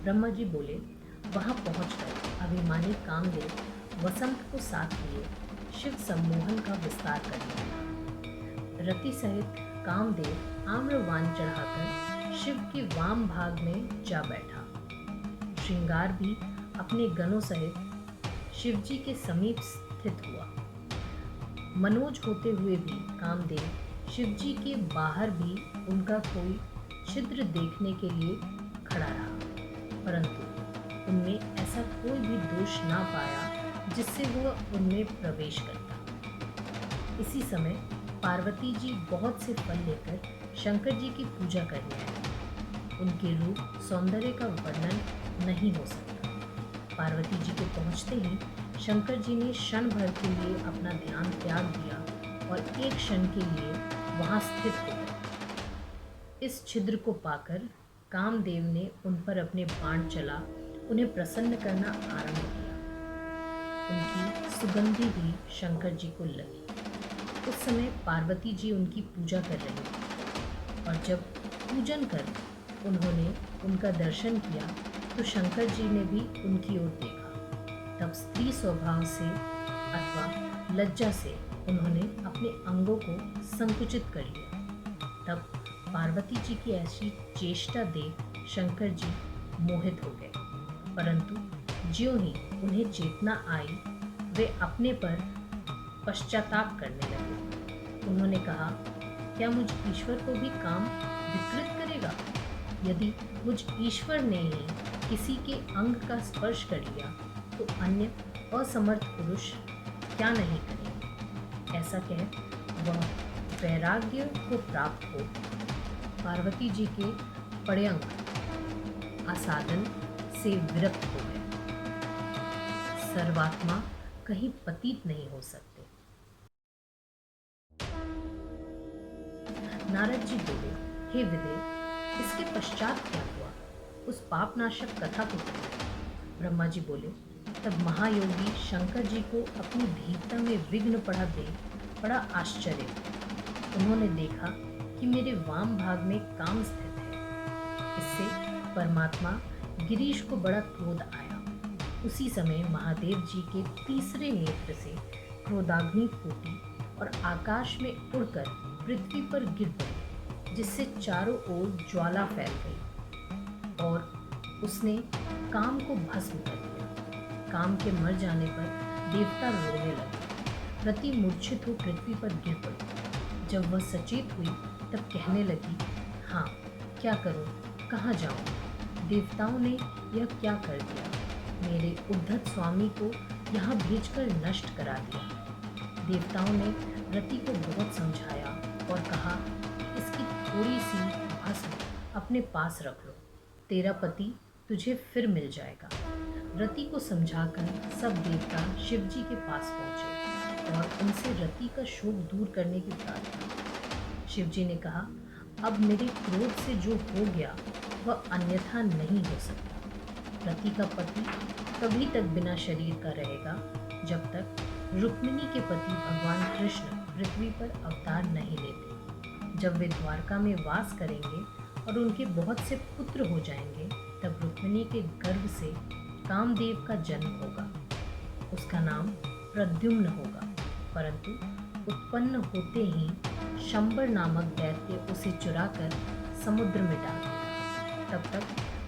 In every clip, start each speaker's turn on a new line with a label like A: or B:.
A: ब्रह्मा जी बोले, वहां पहुंचकर अभिमानी कामदेव वसंत को साथ लिए शिव सम्मोहन का विस्तार करने लगा। रति सहित कामदेव आम्रवान चढ़ाकर शिव के वाम भाग में जा बैठा। श्रृंगार भी अपने गणों सहित शिवजी के समीप स्थित हुआ। मनोज होते हुए भी कामदेव शिवजी के बाहर भी उनका कोई छिद्र देखने के लिए खड़ा रहा, परंतु उनमें ऐसा कोई भी दोष ना पाया जिससे वह उनमें प्रवेश करता। इसी समय पार्वती जी बहुत से फल लेकर शंकर जी की पूजा करने आए। उनके रूप सौंदर्य का वर्णन नहीं हो सकता। पार्वती जी के पहुंचते ही शंकर जी ने क्षण भर के लिए अपना ध्यान त्याग दिया और एक क्षण के लिए वहां स्थित हो गए। इस छिद्र को पाकर कामदेव ने उन पर अपने बाण चला उन्हें प्रसन्न करना आरंभ किया। उनकी सुगंधि भी शंकर जी को लगी। उस समय पार्वती जी उनकी पूजा कर रही थी और जब पूजन कर उन्होंने उनका दर्शन किया तो शंकर जी ने भी उनकी ओर देखा। तब स्त्री स्वभाव से अथवा लज्जा से उन्होंने अपने अंगों को संकुचित कर लिया। तब पार्वती जी की ऐसी चेष्टा देख शंकर जी मोहित हो गए, परंतु ज्यों ही उन्हें चेतना आई वे अपने पर पश्चाताप करने लगे। उन्होंने कहा, क्या मुझ ईश्वर को भी काम विकृत करेगा? यदि मुझ ईश्वर ने ही किसी के अंग का स्पर्श कर लिया तो अन्य असमर्थ पुरुष क्या नहीं करेंगे? ऐसा कह वह वैराग्य को प्राप्त हो पार्वती जी के पर्यंक आसादन से विरक्त हो गए। सर्वात्मा कहीं पतित नहीं हो सकते। नारद जी बोले, हे विदे, इसके पश्चात क्या हुआ? उस पापनाशक कथा को कहिए। ब्रह्मा जी बोले, तब महायोगी शंकर जी को अपनी धीरता में विघ्न पड़ा देख बड़ा आश्चर्य हुआ। उन्होंने देखा कि मेरे वाम भाग में काम स्थित है। इससे परमात्मा गिरीश को बड़ा क्रोध आया। उसी समय महादेव जी के तीसरे नेत्र से क्रोधाग्नि फूटी और आकाश में उड़कर पृथ्वी पर गिर पड़ी, जिससे चारों ओर ज्वाला फैल गई और उसने काम को भस्म कर दिया। काम के मर जाने पर देवता रोने लगे। रति मूर्छित हो पृथ्वी पर गिर पड़ी। जब वह सचेत हुई तब कहने लगी, हाँ, क्या करूं, कहाँ जाऊं? देवताओं ने यह क्या कर दिया? मेरे उद्धत स्वामी को यहाँ भेजकर नष्ट करा दिया। देवताओं ने रति को बहुत समझाया और कहा, इसकी थोड़ी सी भस्म अपने पास रख लो, तेरा पति तुझे फिर मिल जाएगा। रति को समझाकर सब देवता शिव जी के पास पहुँचे और उनसे रति का शोक दूर करने की प्रार्थना। शिव जी ने कहा, अब मेरे क्रोध से जो हो गया वह अन्यथा नहीं हो सकता। रति का पति तभी तक बिना शरीर का रहेगा जब तक रुक्मिणी के पति भगवान कृष्ण पृथ्वी पर अवतार नहीं लेते। जब वे द्वारका में वास करेंगे और उनके बहुत से पुत्र हो जाएंगे तब रुक्मिणी के गर्भ से कामदेव का जन्म होगा। उसका नाम प्रद्युम्न होगा, परंतु उत्पन्न होते ही शंबर नामक दैत्य उसे चुराकर समुद्र में डाल देगा। तब तक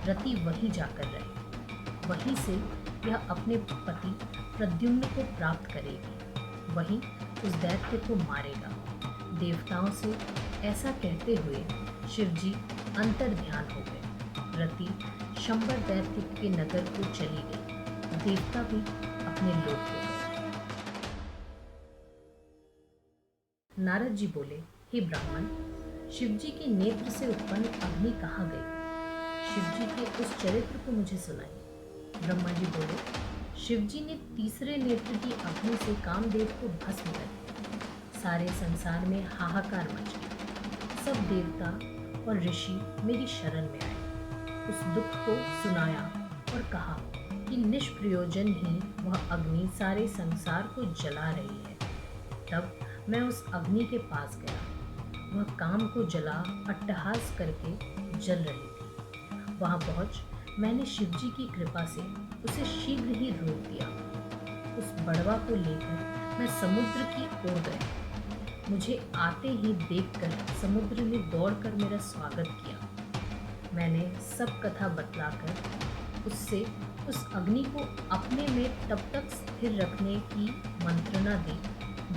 A: रति वहीं जाकर रहे। वहीं से यह अपने पति प्रद्युम्न को प्राप्त करेगी। वहीं उस दैत्य को मारेगा। देवताओं से ऐसा कहते हुए शिवजी अंतर ध्यान हो गए। रति शंबर दैत्य के नगर को चली गई। देवता भी अपने लोक हो गए। नारद जी बोले, हे ब्राह्मण, शिवजी के नेत्र से उत्पन्न अग्नि कहाँ गई? शिवजी के उस चरित्र को मुझे सुनाइए। ब्रह्मा जी बोले, शिवजी ने तीसरे नेत्र की अग्नि से कामदेव को भस्म कर दिया। सारे संसार में हाहाकार मच गया। सब देवता और ऋषि मेरी शरण में आए। उस दुख को सुनाया और कहा कि निष्प्रयोजन ही वह अग्नि सारे संसार को जला रही है। तब मैं उस अग्नि के पास गया। वह काम को जला अट्टहास करके जल रही थी। वहां पहुंच मैंने शिवजी की कृपा से उसे शीघ्र ही रोक दिया। उस बड़वा को लेकर मैं समुद्र की ओर गया। मुझे आते ही देखकर समुद्र ने दौड़कर मेरा स्वागत किया। मैंने सब कथा बतलाकर उससे उस अग्नि को अपने में तब तक स्थिर रखने की मंत्रणा दी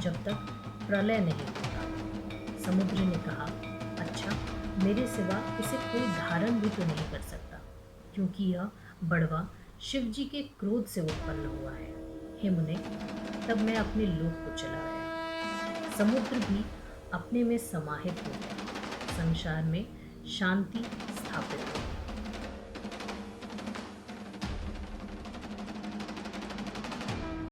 A: जब तक प्रलय नहीं होता। समुद्र ने कहा, अच्छा, मेरे सिवा इसे कोई धारण भी तो नहीं कर सकता, क्योंकि यह बड़वा शिव जी के क्रोध से उत्पन्न हुआ है। हे मुने, तब मैं अपने लोक को चला गया। समुद्र भी अपने में समाहित हो गया। संसार में शांति स्थापित हो गई।